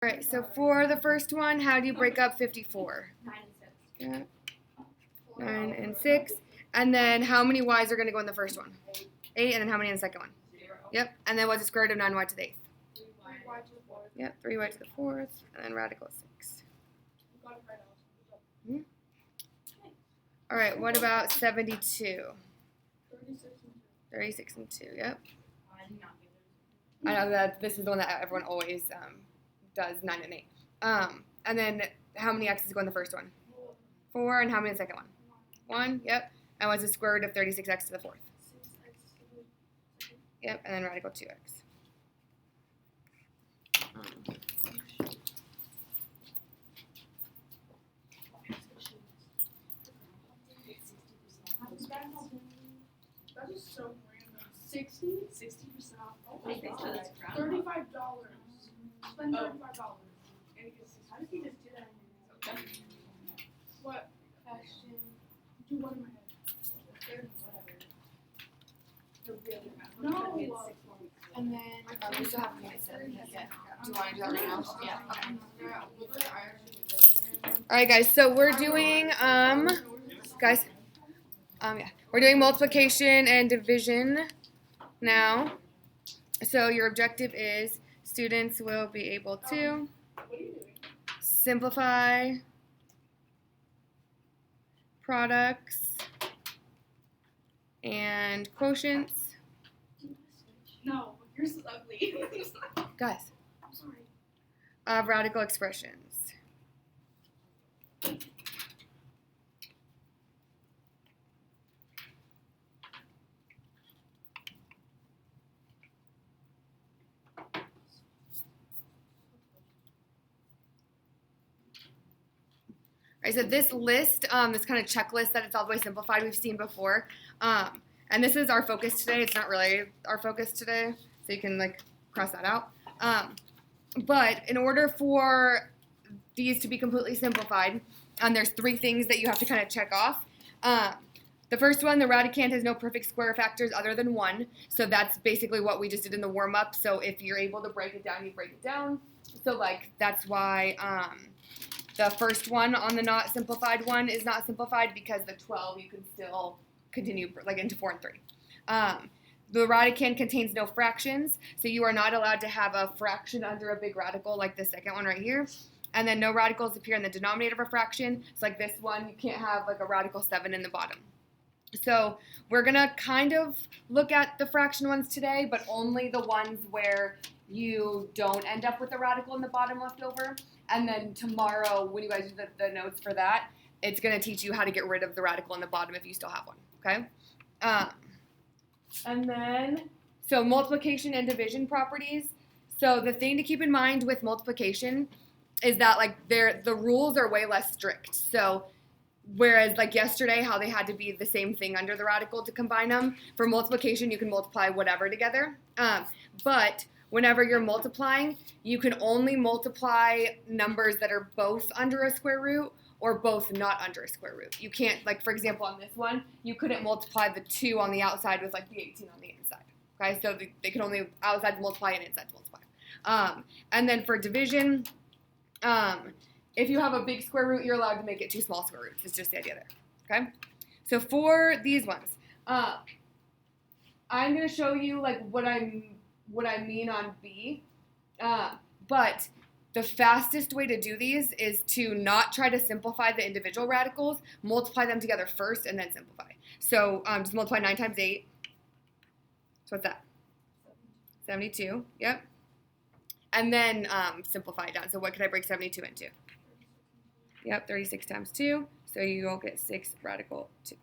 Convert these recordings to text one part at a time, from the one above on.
All right, so for the first one, how do you break up 54? 9 and 6. Yeah. 9 and 6. And then how many y's are going to go in the first one? 8. And then how many in the second one? 0. Yep. And then what's the square root of 9y to the 8th? 3y to the 4th. Yep, 3y to the 4th. And then radical 6. Hmm? All right, what about 72? 36 and 2, yep. I did not give I know that this is the one that everyone always does, 9 and 8. And then how many x's go in the first one? 4, and how many in the second one? 1, yep. And what's the square root of 36x to the 4th? Yep, and then radical 2x. That is so random. 60% off. Oh my Wait, god. so that's ground. $35. Spend $35. And you get 60%. How did he just do that? Okay. What? Question. Do one in my head. No. And then we still have minutes that we can get. Do you want to do that right now? Yeah. All right, guys. So we're doing guys. Yeah, we're doing multiplication and division now. So your objective is students will be able to simplify products and quotients. No, yours is ugly. Guys, I'm sorry. of radical expressions. All right, so this list, this kind of checklist that it's all the way simplified, we've seen before. And this is our focus today. It's not really our focus today, so you can like cross that out. But in order for these to be completely simplified, there's 3 things that you have to kind of check off. The first one, the radicand has no perfect square factors other than 1. So that's basically what we just did in the warm-up. So if you're able to break it down, you break it down. So like that's why the first one on the not simplified one is not simplified, because the 12 you can still continue like into 4 and 3. The radicand contains no fractions, so you are not allowed to have a fraction under a big radical like the second one right here. And then no radicals appear in the denominator of a fraction. So like this one, you can't have like a radical 7 in the bottom. So we're going to kind of look at the fraction ones today, but only the ones where you don't end up with a radical in the bottom left over. And then tomorrow, when you guys do the notes for that, it's going to teach you how to get rid of the radical in the bottom if you still have one, okay? And then, so multiplication and division properties. So the thing to keep in mind with multiplication is that like the rules are way less strict. So whereas like yesterday, how they had to be the same thing under the radical to combine them, for multiplication, you can multiply whatever together. But whenever you're multiplying, you can only multiply numbers that are both under a square root or both not under a square root. You can't, like for example on this one, you couldn't multiply the 2 on the outside with like the 18 on the inside. Okay, so they can only outside multiply and inside multiply. And then for division, if you have a big square root, you're allowed to make it 2 small square roots. It's just the idea there. Okay, so for these ones, I'm gonna show you like what I mean on B, but the fastest way to do these is to not try to simplify the individual radicals, multiply them together first, and then simplify. So just multiply 9 times 8. So what's that? 72, yep. And then simplify it down. So what could I break 72 into? Yep, 36 times 2. So you will get 6 radical 2.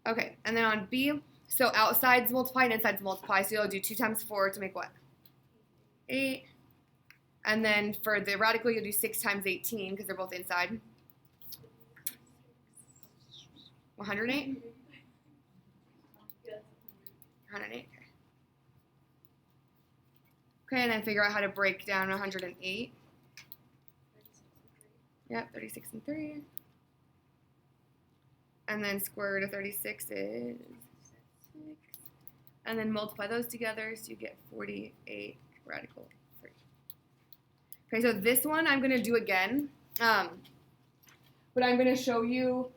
Okay, and then on B, so outsides multiply and insides multiply. So you'll do 2 times 4 to make what? 8. And then for the radical, you'll do 6 times 18 because they're both inside. 108? 108, okay. Okay, and then figure out how to break down 108. Yep, 36 and 3. And then square root of 36 is 6. And then multiply those together, so you get 48 radical 3. Okay, so this one I'm going to do again. But I'm going to show you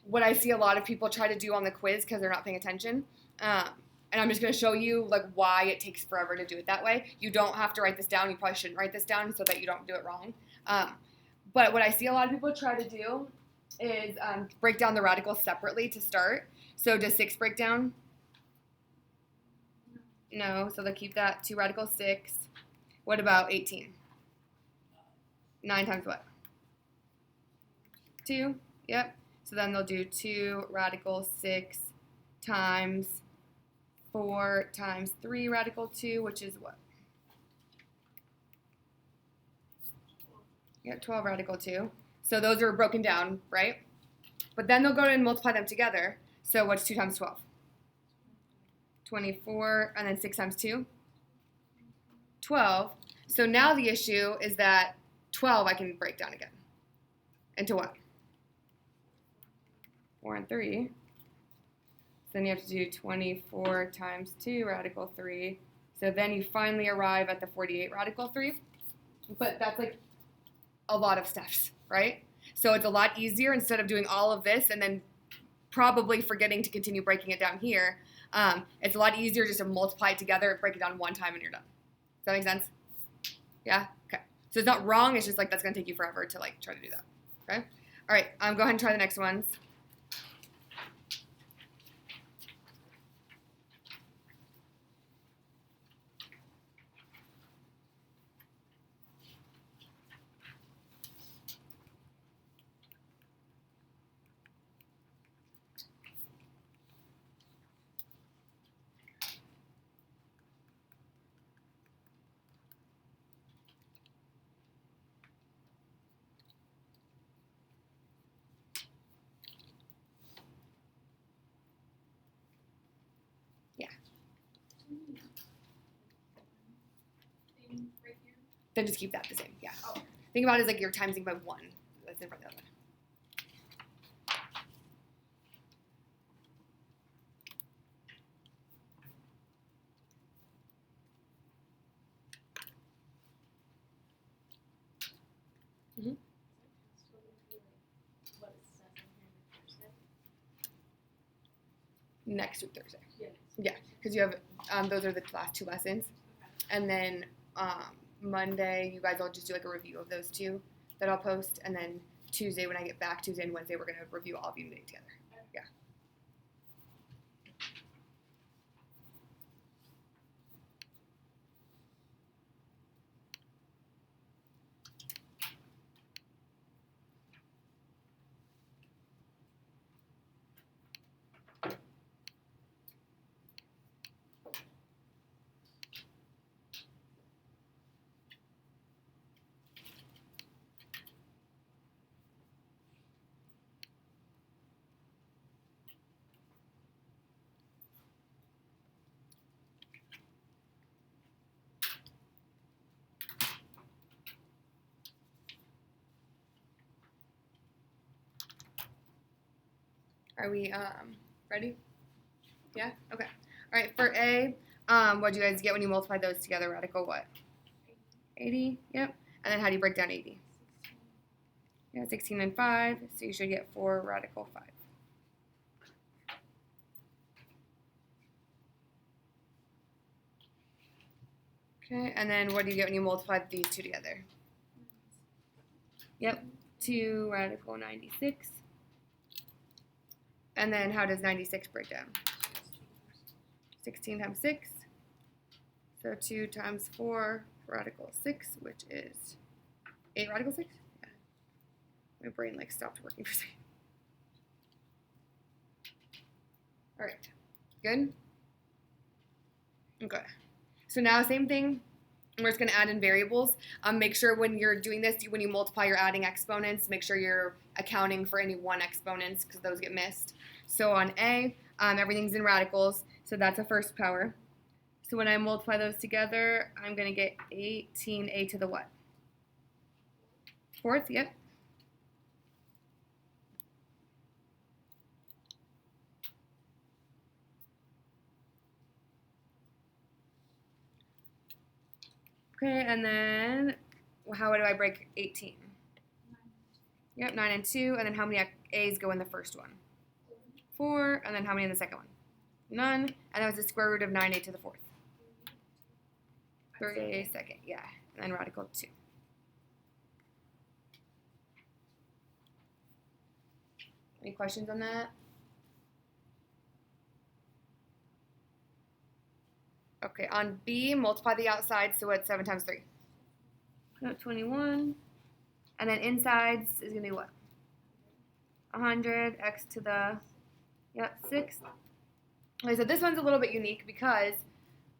what I see a lot of people try to do on the quiz because they're not paying attention. And I'm just going to show you like why it takes forever to do it that way. You don't have to write this down. You probably shouldn't write this down so that you don't do it wrong. But what I see a lot of people try to do is break down the radicals separately to start. So does 6 break down? No. So they'll keep that 2 radical 6. What about 18? 9 times what? 2. Yep. So then they'll do 2 radical 6 times 4 times 3 radical 2, which is what? Yeah, 12 radical 2. So those are broken down, right? But then they'll go and multiply them together. So what's 2 times 12? 24, and then 6 times 2? 12. So now the issue is that 12 I can break down again. Into what? 4 and 3. Then you have to do 24 times 2 radical 3. So then you finally arrive at the 48 radical 3. But that's like a lot of steps, right? So it's a lot easier instead of doing all of this and then probably forgetting to continue breaking it down here. It's a lot easier just to multiply it together, break it down one time, and you're done. Does that make sense? Yeah? Okay. So it's not wrong. It's just like that's going to take you forever to like try to do that. Okay? All right. Go ahead and try the next ones. Right here. Then just keep that the same. Yeah. Oh. Think about it as like you're timesing by 1. That's in front of the other. What it says on here Thursday. Next week, Thursday. Yeah. Yeah, because you have those are the last 2 lessons. Okay. And then Monday, you guys will just do like a review of those 2 that I'll post. And then Tuesday, when I get back, Tuesday and Wednesday, we're going to review all of Unity together. Yeah. Are we ready? Yeah? Okay. All right, for A, what do you guys get when you multiply those together? Radical what? 80, yep. And then how do you break down 80? Yeah, 16 and 5, so you should get 4 radical 5. Okay, and then what do you get when you multiply these 2 together? Yep, 2 radical 96. And then how does 96 break down? 16 times 6. So 2 times 4 radical 6, which is 8 radical 6? Yeah. My brain like stopped working for a second. All right, good? Okay. So now same thing, we're just gonna add in variables. Make sure when you're doing this, when you multiply, you're adding exponents, make sure you're accounting for any 1 exponents because those get missed. So on A, everything's in radicals, so that's a first power. So when I multiply those together, I'm gonna get 18a to the what? 4th, yep. Okay, and then how do I break 18? Yep, 9 and 2, and then how many a's go in the first one? 4, and then how many in the second one? None, and that was the square root of 9a to the 4th. 3a second, yeah, and then radical 2. Any questions on that? Okay, on B, multiply the outside, so it's 7 times 3? 21. And then insides is going to be what? 100, x to the, 6. Okay, so this one's a little bit unique because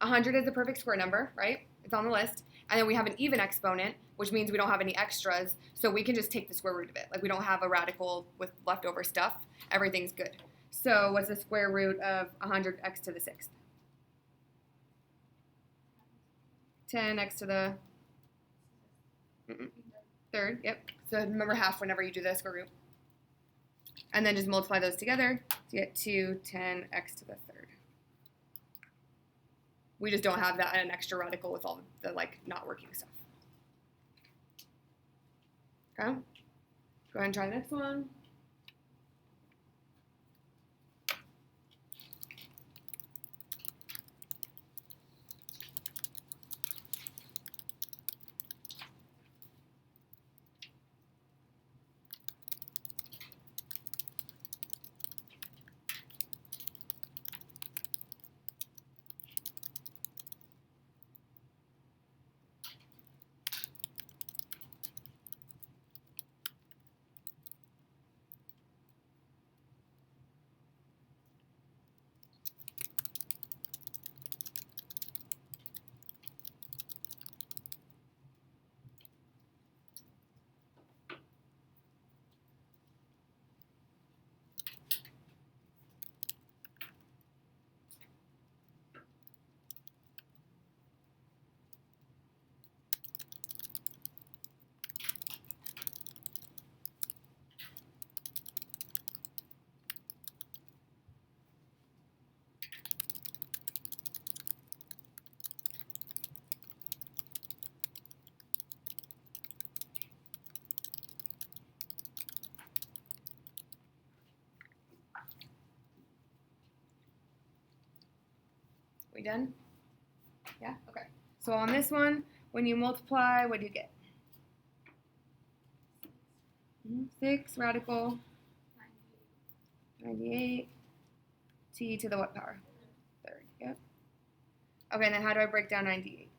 100 is the perfect square number, right? It's on the list. And then we have an even exponent, which means we don't have any extras, so we can just take the square root of it. Like, we don't have a radical with leftover stuff. Everything's good. So what's the square root of 100x to the 6th? 10x to the third, yep. So remember half whenever you do the square root. And then just multiply those together to get 10x to the third. We just don't have that an extra radical with all the like not working stuff. Okay? Go ahead and try the next one. We done? Yeah? Okay. So on this one, when you multiply, what do you get? 6 radical 98 t to the what power? Third. Yep. Okay, and then how do I break down 98?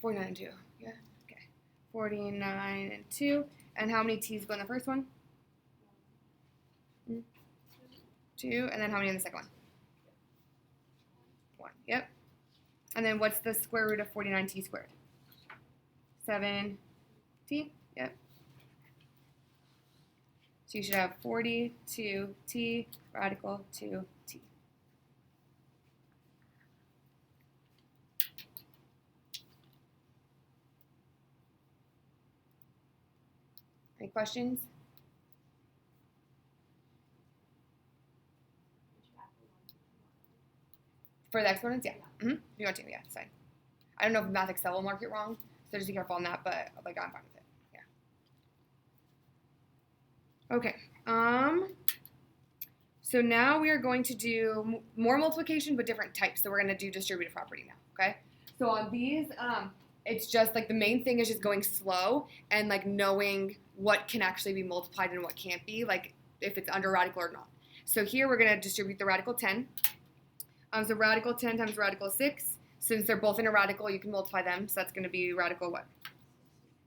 49 and 2. Yeah. Okay. 49 and 2. And how many t's go in the first one? 2. And then how many in the second one? 1. Yep. And then what's the square root of 49t squared? 7t. Yep. So you should have 42t radical 2t. Any questions? For the exponents, yeah. Mm-hmm. If you want to, yeah, it's fine. I don't know if Math Excel will mark it wrong, so just be careful on that, but like I'm fine with it. Yeah. Okay. So now we are going to do more multiplication, but different types. So we're going to do distributive property now, okay? So on these, it's just like the main thing is just going slow and like knowing what can actually be multiplied and what can't be, like if it's under radical or not. So here we're going to distribute the radical 10. So radical 10 times radical 6. Since they're both in a radical, you can multiply them. So that's going to be radical what?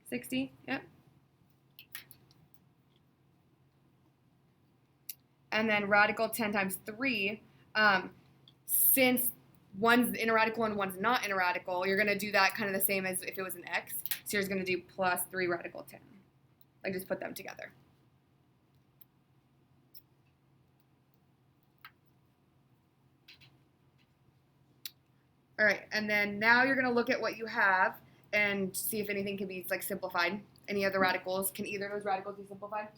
60. Yep. And then radical 10 times 3. Since one's in a radical and one's not in a radical, you're going to do that kind of the same as if it was an x. So you're just going to do plus 3 radical 10. Like just put them together. All right, and then now you're going to look at what you have and see if anything can be like simplified. Any other radicals? Can either of those radicals be simplified?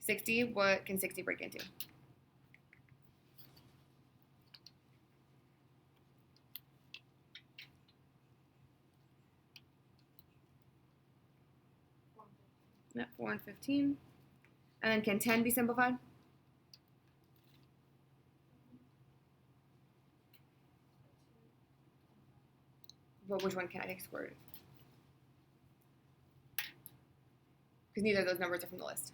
60, what can 60 break into? Yep, 4 and 15. And then can 10 be simplified? But which one can I take square root? Because neither of those numbers are from the list.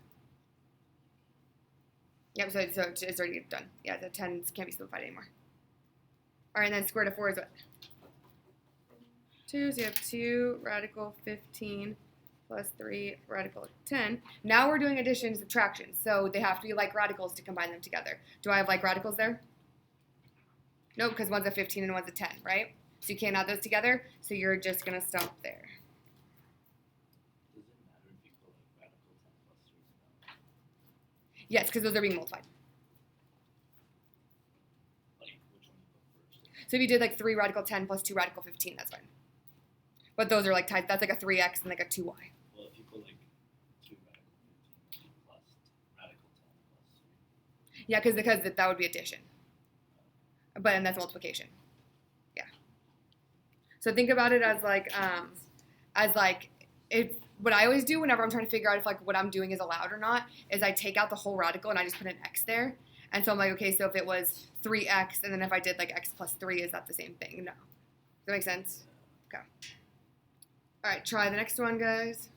Yep, so it's already done. Yeah, the 10s can't be simplified anymore. All right, and then square root of 4 is what? 2, so you have 2 radical 15 plus 3 radical 10. Now we're doing addition and subtraction, so they have to be like radicals to combine them together. Do I have like radicals there? No, because one's a 15 and one's a 10, right? So you can't add those together, so you're just going to stop there. Does it matter if you put like radical 10 plus 3 or no? Yes, because those are being multiplied. Like, which one you put first? So if you did like 3 radical 10 plus 2 radical 15, that's fine. But those are like types, that's like a 3x and like a 2y. Well, if you put like 2 radical 15 plus radical 10 plus 3. Yeah, because that would be addition. But and that's multiplication. Yeah. So think about it as like if what I always do whenever I'm trying to figure out if like what I'm doing is allowed or not is I take out the whole radical and I just put an x there. And so I'm like, okay, so if it was 3x and then if I did like x plus 3, is that the same thing? No. Does that make sense? Okay. All right, try the next one, guys.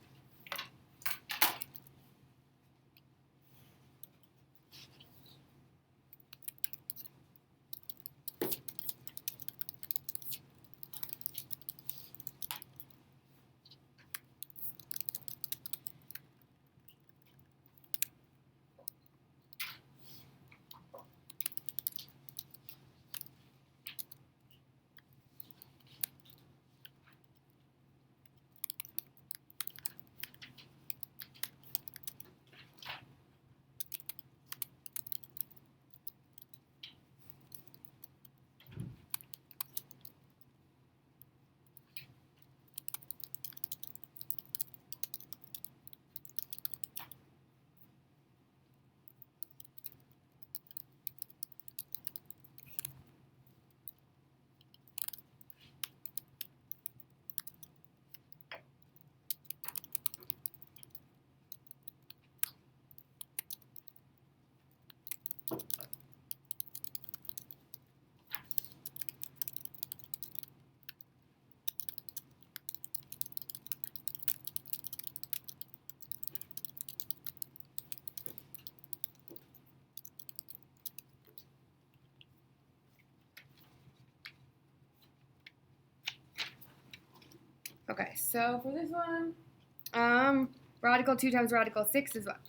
Okay, so for this one, radical 2 times radical 6 is what?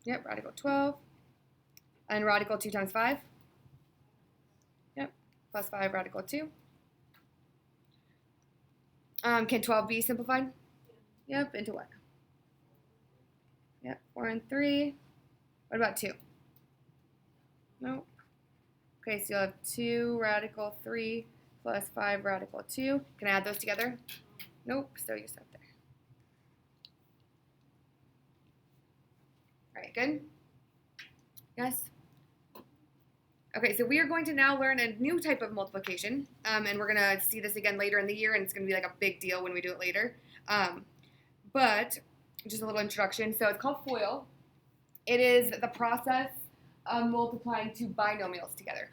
Yep, radical 12. And radical 2 times 5? Yep, plus 5 radical 2. Can 12 be simplified? Yep, into what? Yep, 4 and 3. What about 2? Nope. Okay, so you'll have 2 radical 3 plus 5 radical 2. Can I add those together? Nope, so you stop there. All right, good? Yes? Okay, so we are going to now learn a new type of multiplication, and we're going to see this again later in the year, and it's going to be like a big deal when we do it later. But just a little introduction. So it's called FOIL. It is the process of multiplying two binomials together.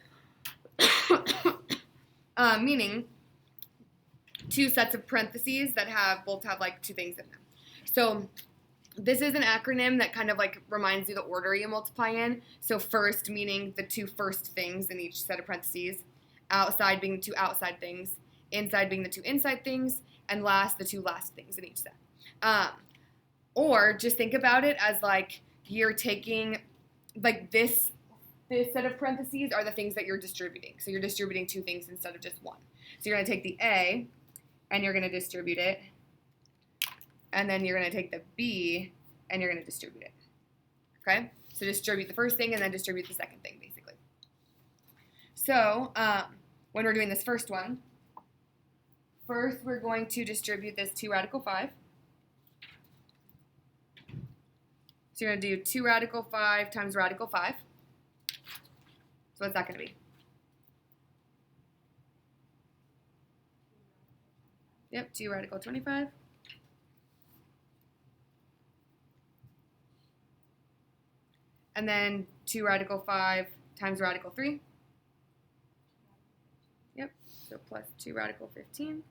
Meaning two sets of parentheses that both have like two things in them. So this is an acronym that kind of like reminds you the order you multiply in. So first meaning the two first things in each set of parentheses, outside being the two outside things, inside being the two inside things, and last the two last things in each set. Or just think about it as like you're taking like this set of parentheses are the things that you're distributing. So you're distributing two things instead of just one. So you're going to take the A and you're going to distribute it. And then you're going to take the B and you're going to distribute it. Okay? So distribute the first thing and then distribute the second thing, basically. So when we're doing this first one, first we're going to distribute this 2 radical 5. So you're going to do 2 radical 5 times radical 5. So what's that going to be? Yep, 2 radical 25. And then 2 radical 5 times radical 3. Yep, so plus 2 radical 15.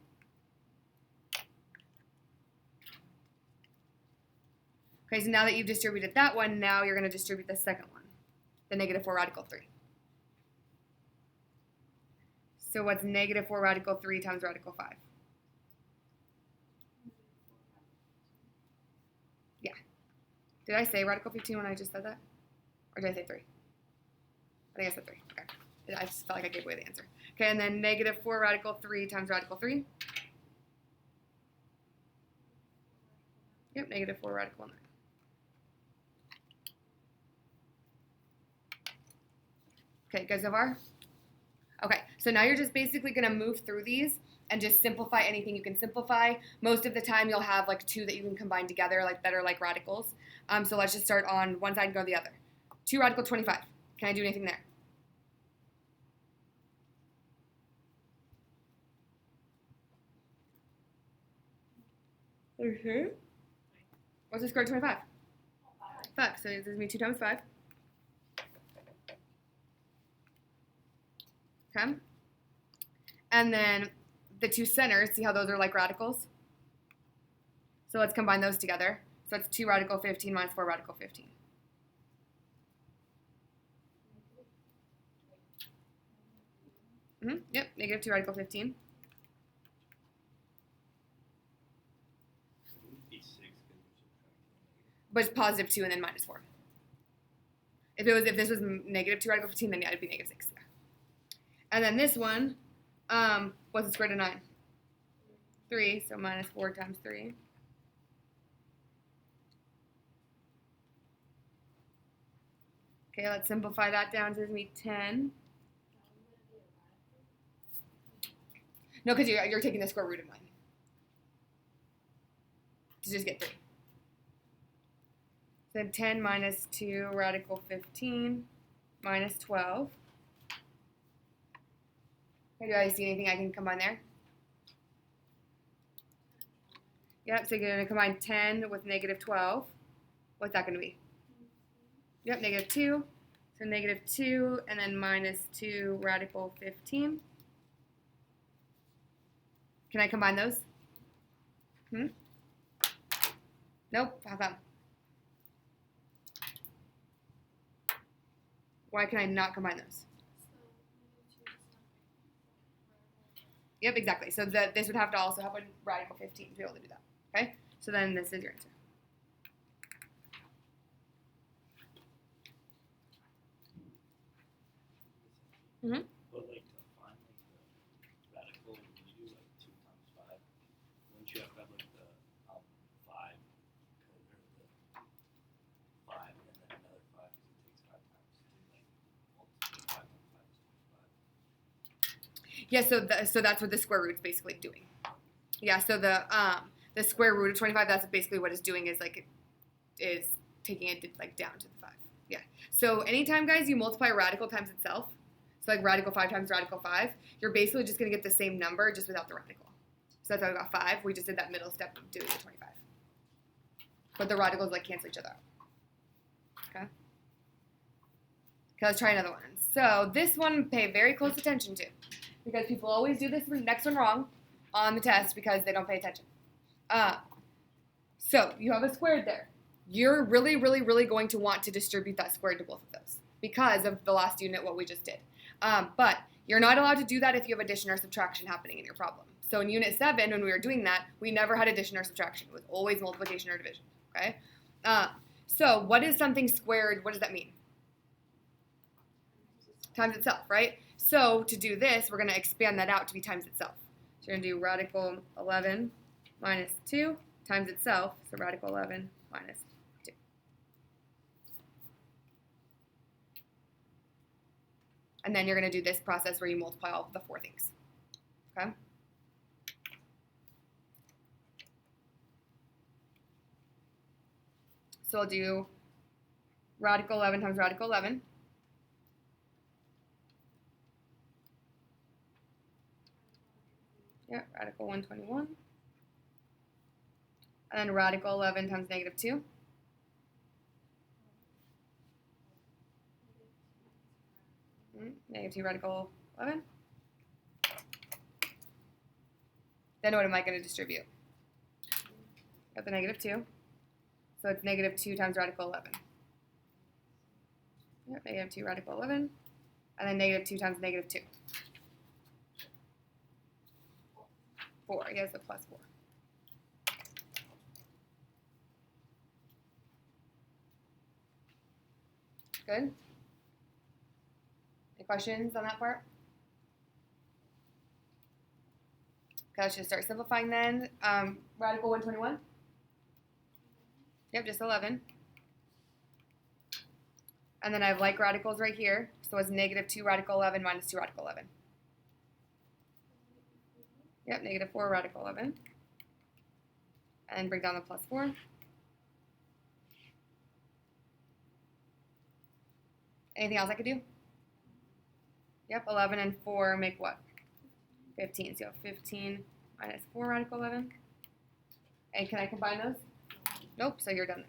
Okay, so now that you've distributed that one, now you're going to distribute the second one, the negative 4 radical 3. So what's negative 4 radical 3 times radical 5? Yeah. Did I say radical 15 when I just said that? Or did I say 3? I think I said 3. Okay. I just felt like I gave away the answer. Okay, and then negative 4 radical 3 times radical 3. Yep, negative 4 radical 9. Okay, good so far? Okay, so now you're just basically going to move through these and just simplify anything you can simplify. Most of the time you'll have like 2 that you can combine together like that are like radicals. So let's just start on one side and go to the other. 2 radical 25. Can I do anything there? Mm-hmm. What's the square root of 25? 5. So this is going to be 2 times 5. Okay. And then the 2 centers, see how those are like radicals? So let's combine those together. So it's 2 radical 15 minus 4 radical 15. Yep, negative 2 radical 15. But it's positive 2 and then minus 4. If this was negative 2 radical 15, then yeah, it'd be negative 6. Yeah. And then this one, what's the square root of 9? 3, so minus 4 times 3. Okay, let's simplify that down to me 10. No, because you're taking the square root of 9. To just get 3. Then 10 minus 2 radical 15 minus 12. Okay, do I see anything I can combine there? Yep, so you're going to combine 10 with negative 12. What's that going to be? Yep, negative 2. So negative 2 and then minus 2 radical 15. Can I combine those? Nope, how come? Why can I not combine those? Yep, exactly. So this would have to also have a radical 15 to be able to do that. Okay? So then this is your answer. Mm-hmm. But like to find like the radical, when you do like 2 times 5, wouldn't you have to have like the 5 or the 5 and then another 5 because it takes 5 times to like multiply 5 times 5 is 25. Yeah, so that's what the square root's basically doing. Yeah, so the square root of 25, that's basically what it's doing is taking it like down to the 5. Yeah. So anytime, guys, you multiply a radical times itself, so like radical 5 times radical 5, you're basically just going to get the same number just without the radical. So that's why we got 5. We just did that middle step of doing the 25. But the radicals like cancel each other out. Okay? Okay, let's try another one. So this one, pay very close attention to, because people always do this next one wrong on the test because they don't pay attention. So you have a squared there. You're really, really, really going to want to distribute that squared to both of those because of the last unit, what we just did. But you're not allowed to do that if you have addition or subtraction happening in your problem. So in Unit 7, when we were doing that, we never had addition or subtraction. It was always multiplication or division, okay? So what is something squared? What does that mean? Times itself, right? So to do this, we're going to expand that out to be times itself. So you're going to do radical 11 minus 2 times itself, so radical 11 minus 2. And then you're going to do this process where you multiply all of the 4 things. Okay? So I'll do radical 11 times radical 11. Yeah, radical 121. And then radical 11 times negative 2. Negative 2 radical 11. Then what am I going to distribute? Got the negative 2. So it's negative 2 times radical 11. Yep, negative 2 radical 11. And then negative 2 times negative 2. 4, I guess the plus 4. Good? Any questions on that part? Okay, let's just start simplifying then. Radical 121. Yep, just 11. And then I have like radicals right here. So it's negative 2 radical 11 minus 2 radical 11. Yep, negative 4 radical 11. And bring down the plus 4. Anything else I could do? Yep, 11 and 4 make what? 15. So you have 15 minus 4 radical 11. And can I combine those? Nope, so you're done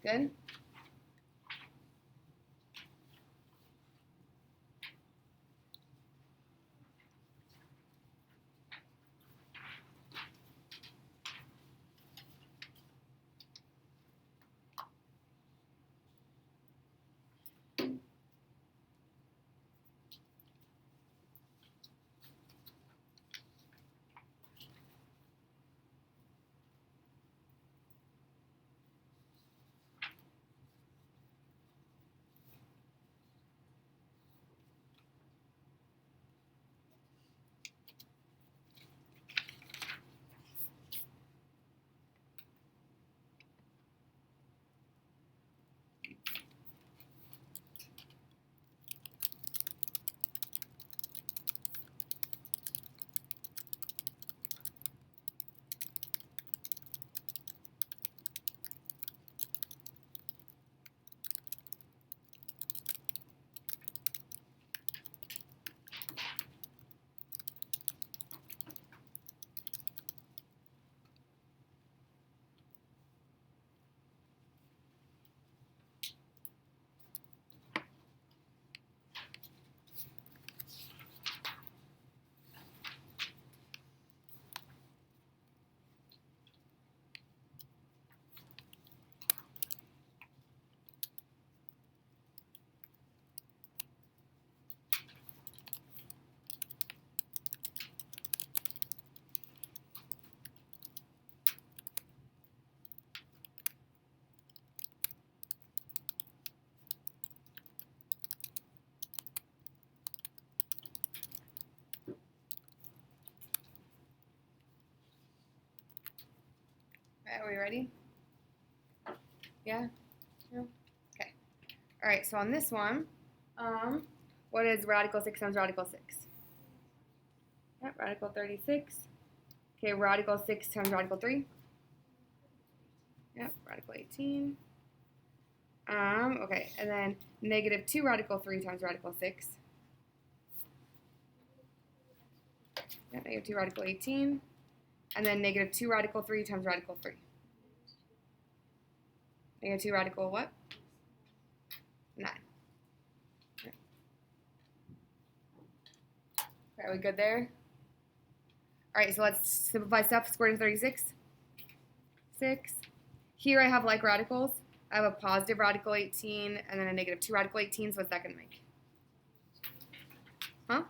there. Good? Are we ready? Yeah? No? Okay. All right, so on this one, what is radical 6 times radical 6? Yep, radical 36. Okay, radical 6 times radical 3. Yep, radical 18. Okay, and then negative 2 radical 3 times radical 6. Yep, negative 2 radical 18. And then negative 2 radical 3 times radical 3. Negative 2 radical what? 9. Okay. Are we good there? All right, so let's simplify stuff. Square root of 36. 6. Here I have like radicals. I have a positive radical 18 and then a negative 2 radical 18. So what's that going to make? Huh?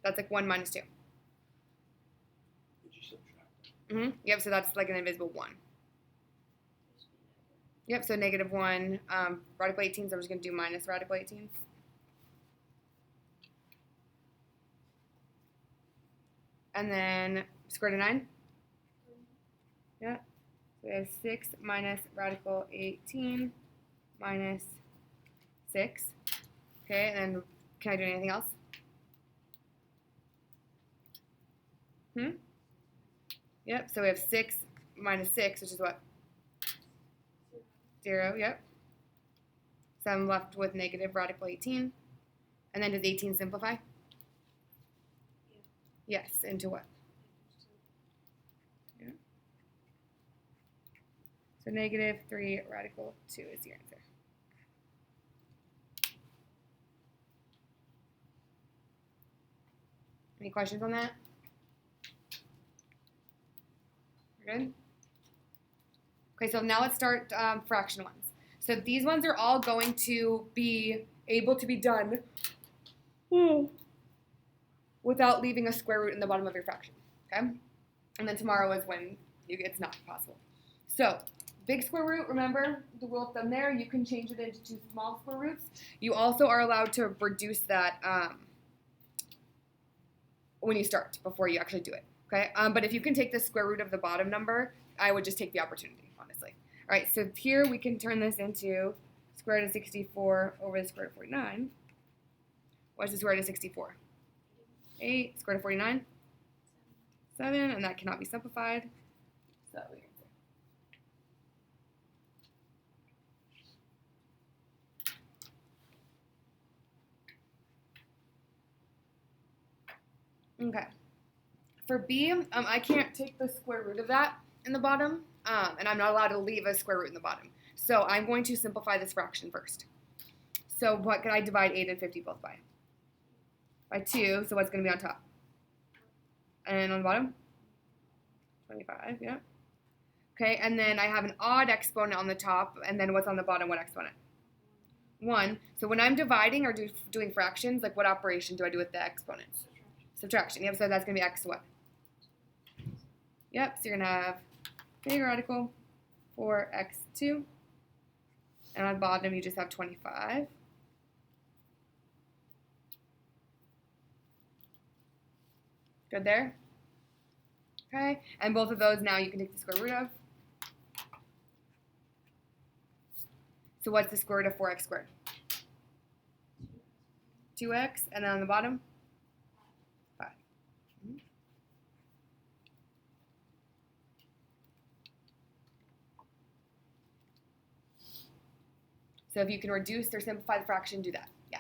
That's like 1 minus 2. Did you subtract? Yep, so that's like an invisible 1. Yep, so negative 1, radical 18, so I'm just going to do minus radical 18. And then square root of 9. Yeah, so we have 6 minus radical 18 minus 6. Okay, and then can I do anything else? Yep, so we have 6 minus 6, which is what? 0, yep. So I'm left with negative radical 18. And then does 18 simplify? Yes, into what? Yeah. So negative 3 radical 2 is your answer. Any questions on that? We're good? Okay, so now let's start fraction ones. So these ones are all going to be able to be done without leaving a square root in the bottom of your fraction, okay? And then tomorrow is when it's not possible. So big square root, remember the rule of thumb there, you can change it into 2 small square roots. You also are allowed to reduce that when you start, before you actually do it, okay? But if you can take the square root of the bottom number, I would just take the opportunity, honestly. All right, so here we can turn this into square root of 64 over the square root of 49. What's the square root of 64? 8, square root of 49? 7, and that cannot be simplified. So we answer. Okay. For B, I can't take the square root of that in the bottom, and I'm not allowed to leave a square root in the bottom. So I'm going to simplify this fraction first. So what can I divide 8 and 50 both by? By 2, so what's going to be on top? And on the bottom? 25, yeah. Okay, and then I have an odd exponent on the top, and then what's on the bottom, what exponent? 1. So when I'm dividing or doing fractions, like what operation do I do with the exponents? Subtraction. Yep, so that's going to be x what? Yep, so you're going to have big radical 4x2. And on the bottom, you just have 25. Good there? Okay, and both of those now you can take the square root of. So what's the square root of 4x squared? 2x, and then on the bottom? 5. So if you can reduce or simplify the fraction, do that. Yeah.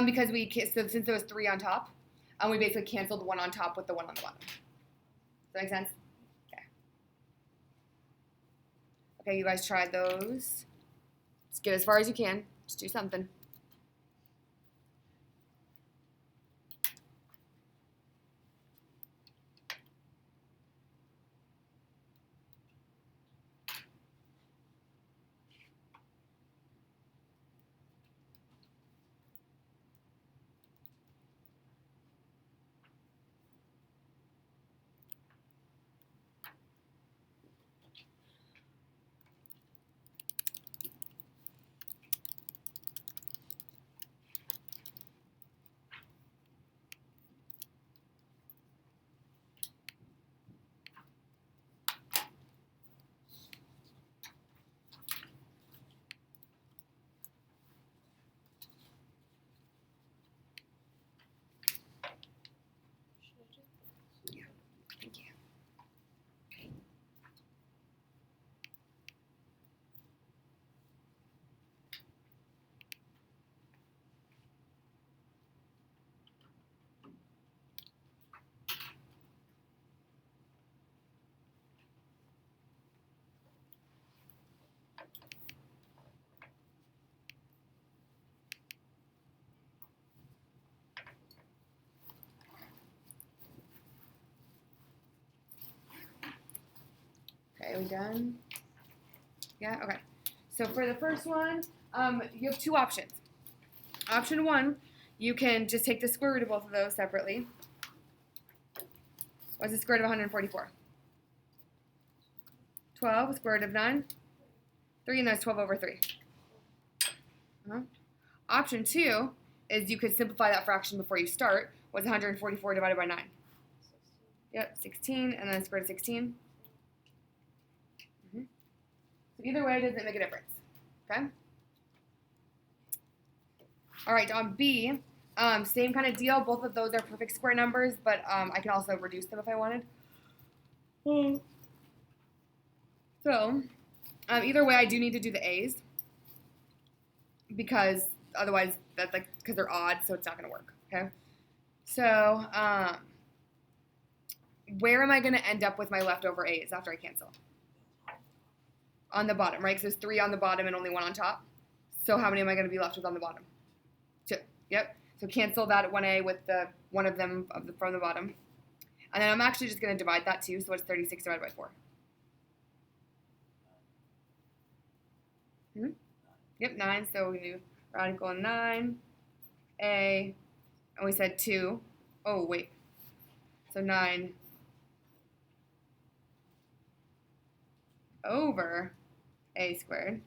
Because so since there was 3 on top, we basically canceled the 1 on top with the 1 on the bottom. Does that make sense? Okay. Okay, you guys tried those. Just get as far as you can. Just do something. Thank you. Okay, are we done? Yeah, okay. So for the first one, you have 2 options. Option 1, you can just take the square root of both of those separately. What's the square root of 144? 12, square root of 9? 3, and that's 12 over 3. Option 2 is you could simplify that fraction before you start. What's 144 divided by 9? 16. Yep, 16, and then square root of 16. So either way, it doesn't make a difference, okay? All right, on B, Same kind of deal. Both of those are perfect square numbers, but I can also reduce them if I wanted. So, either way, I do need to do the A's because otherwise, that's like because they're odd, so it's not going to work. Okay. So, where am I going to end up with my leftover A's after I cancel? On the bottom, right? Because there's 3 on the bottom and only 1 on top. So how many am I going to be left with on the bottom? 2. Yep. So cancel that 1A with the one of them from the bottom. And then I'm actually just going to divide that too. So what's 36 divided by 4? Yep, 9. So we do radical 9A. And we said 2. Oh, wait. So 9 over A squared.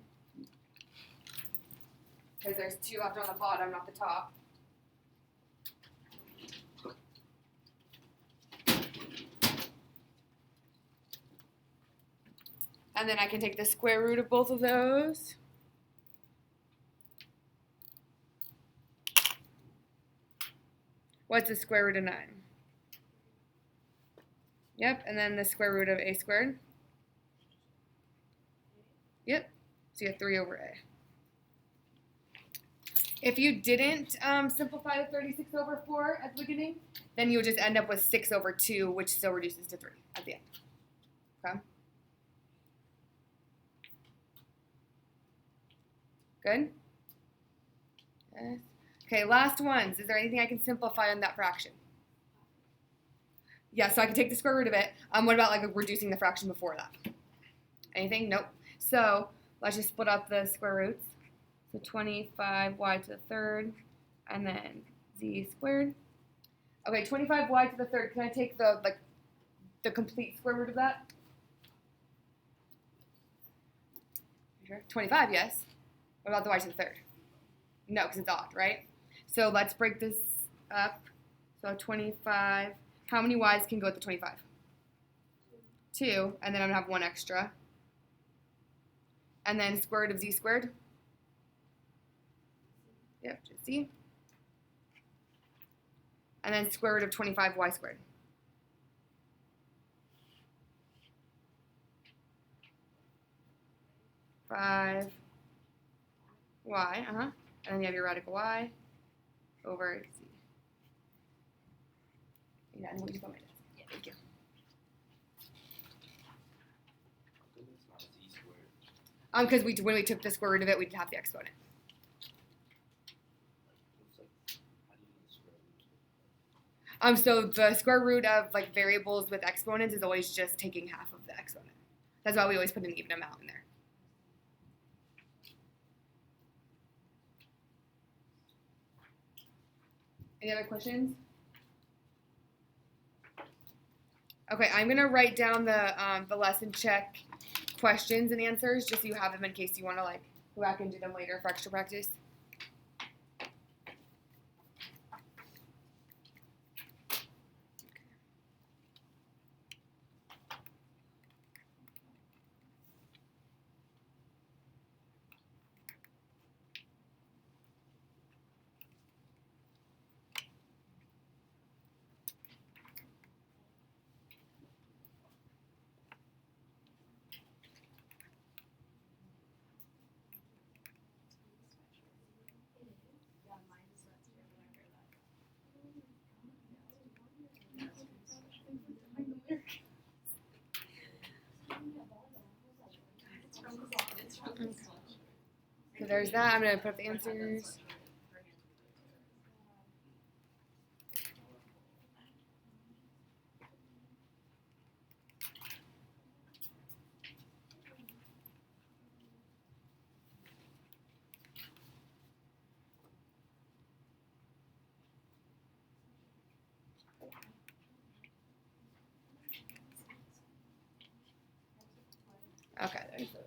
Because there's 2 left on the bottom, not the top. And then I can take the square root of both of those. What's the square root of 9? Yep, and then the square root of A squared. Yep, so you have 3 over A. If you didn't simplify the 36 over 4 at the beginning, then you would just end up with 6 over 2, which still reduces to 3 at the end. Okay? Good? Yes. Okay, last ones. Is there anything I can simplify on that fraction? Yeah, so I can take the square root of it. What about like reducing the fraction before that? Anything? Nope. So let's just split up the square roots. So 25y to the third, and then z squared. Okay, 25y to the third. Can I take the complete square root of that? Sure. 25, yes. What about the y to the third? No, because it's odd, right? So let's break this up. So 25. How many y's can go with the 25? 2, and then I'm going to have 1 extra. And then square root of z squared. Yep, just z. And then square root of 25y squared. 5y, and then you have your radical y over z. Yeah, and we'll just go my desk. Yeah, thank you. Because when we took the square root of it, we'd have the exponent. So the square root of like variables with exponents is always just taking half of the exponent. That's why we always put an even amount in there. Any other questions? Okay, I'm gonna write down the lesson check questions and answers just so you have them in case you want to like go back and do them later for extra practice. So there's that. I'm going to put up the answers. Okay, there's those.